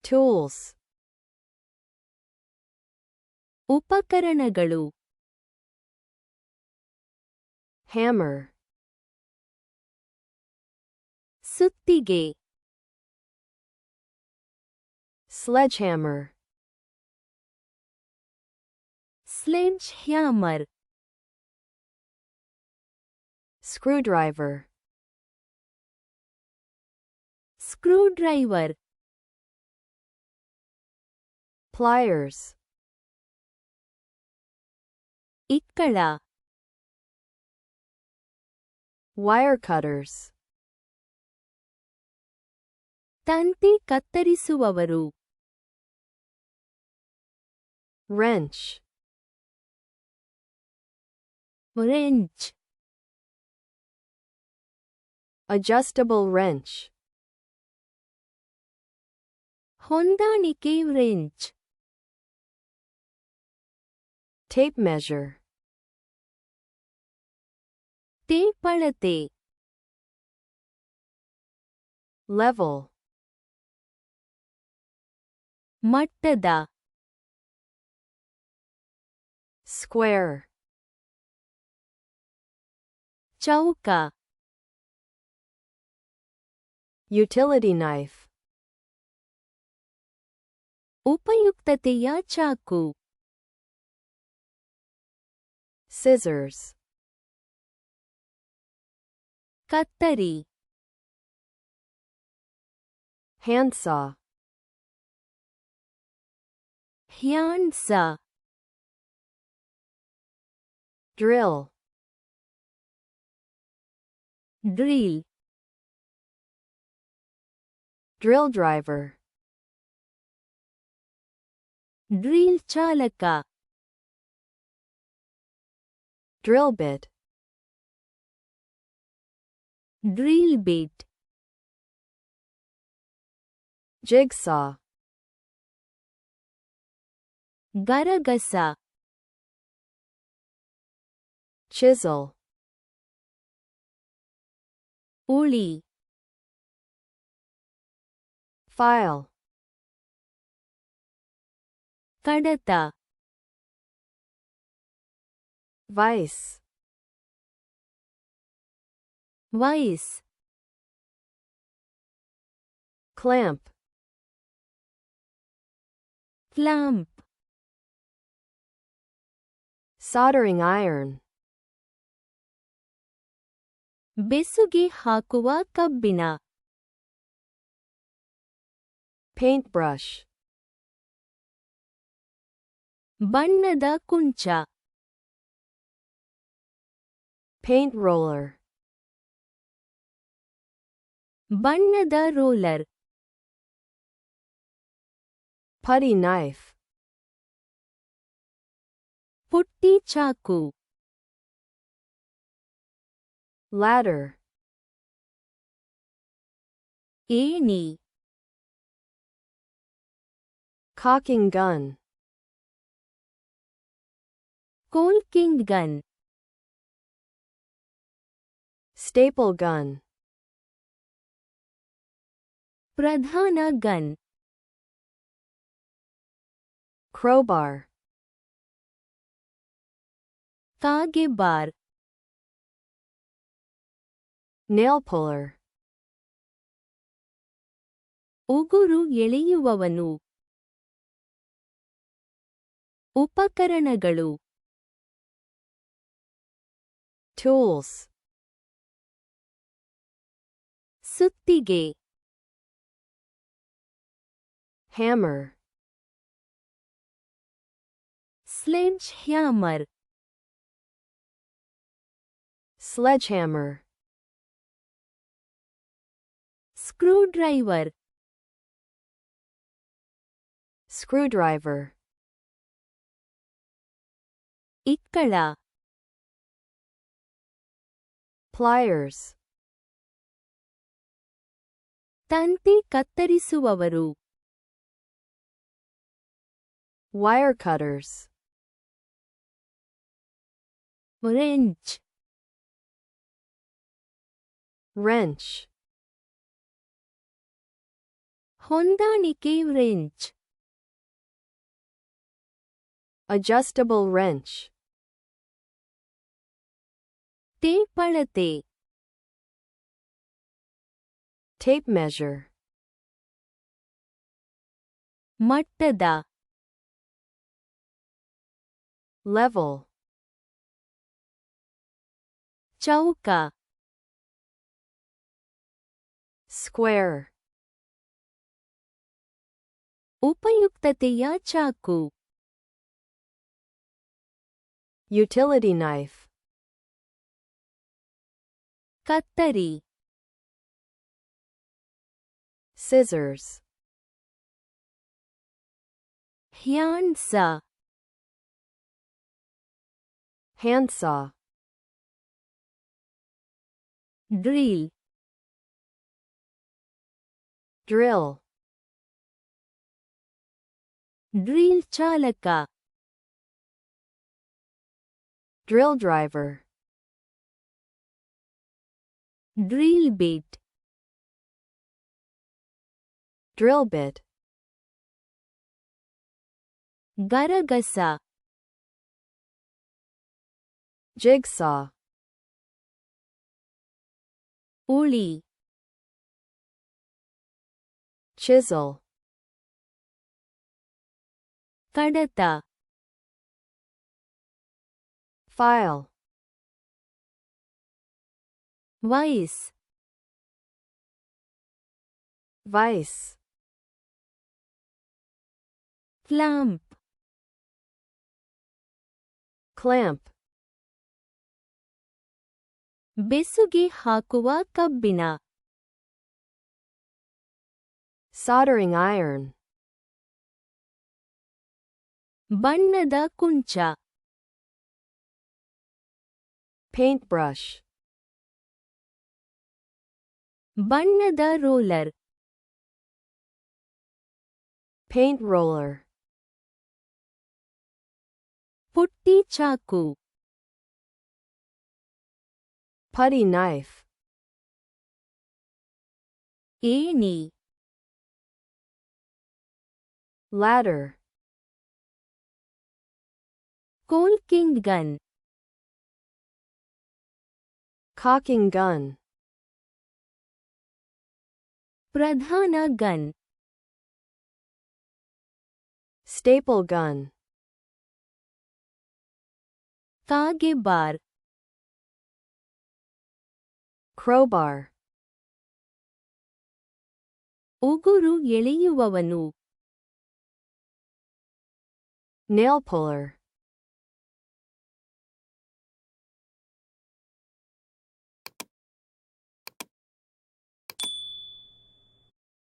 tools, ಉಪಕರಣಗಳು. hammer, ಸುತ್ತಿಗೆ. sledgehammer, sledge hammer. screwdriver, screwdriver. pliers, ಇಕ್ಕಳ. wire cutters, ತಂತಿ ಕತ್ತರಿಸುವವರು. wrench, wrench. adjustable wrench, ಹೊಂದಾಣಿಕೆ ರೆಂಚ್. tape measure, ಟೇಪ್ ಅಳತೆ. level, ಮಟ್ಟದ. square, ಚೌಕ. utility knife, ಉಪಯುಕ್ತತೆಯ ಚಾಕು. scissors, ಕತ್ತರಿ. handsaw, handsaw. drill, drill. drill driver, drill ಚಾಲಕ. drill bit, drill bit. jigsaw, ಗರಗಸ. chisel, ಉಳಿ. file, ಕಡತ. vice, vice. clamp, clamp. soldering iron, ಬೆಸುಗೆ ಹಾಕುವ ಕಬ್ಬಿಣ. paintbrush, ಬಣ್ಣದ ಕುಂಚ. paint roller, ಬಣ್ಣದ ರೋಲರ್. putty knife, ಪುಟ್ಟಿ ಚಾಕು. ladder, ಏಣಿ. caulking gun, caulking gun. staple gun, ಪ್ರಧಾನ ಗನ್. crowbar, ಕಾಗೆ ಬಾರ್. nail puller, ಉಗುರು ಎಳೆಯುವವನು. ಉಪಕರಣಗಳು. tools, ಸುತ್ತಿಗೆ. hammer, sledgehammer. sledgehammer, screwdriver. screwdriver, ಇಕ್ಕಳ. pliers, ತಂತಿ ಕತ್ತರಿಸುವವರು. wire cutters, wrench. wrench, ಹೊಂದಾಣಿಕೆ ರೆಂಚ್. Adjustable wrench. ಟೇಪ್ ಅಳತೆ. Tape measure. ಮಟ್ಟದ. Level. ಚೌಕ. Square. ಉಪಯುಕ್ತತೆಯ ಚಾಕು. Utility knife. ಕತ್ತರಿ. Scissors. Handsaw. Handsaw. Drill. Drill. Drill ಚಾಲಕ. Drill driver. Drill bit. Drill bit. ಗರಗಸ. Jigsaw. ಉಳಿ. Chisel. ಕಡತ. File. Vice. Vice. Clamp. Clamp. ಬೆಸುಗೆ ಹಾಕುವ ಕಬ್ಬಿಣ. Soldering iron. ಬಣ್ಣದ ಕುಂಚ. Paintbrush. ಬಣ್ಣದ ರೋಲರ್. Paint roller. ಪುಟ್ಟಿ ಚಾಕು. Putty knife. ಏಣಿ. Ladder. Caulking gun. Cocking gun. ಪ್ರಧಾನ ಗನ್. Staple gun. ಕಾಗೆ ಬಾರ್. Crowbar. ಉಗುರು ಎಳೆಯುವವನು. Nail puller.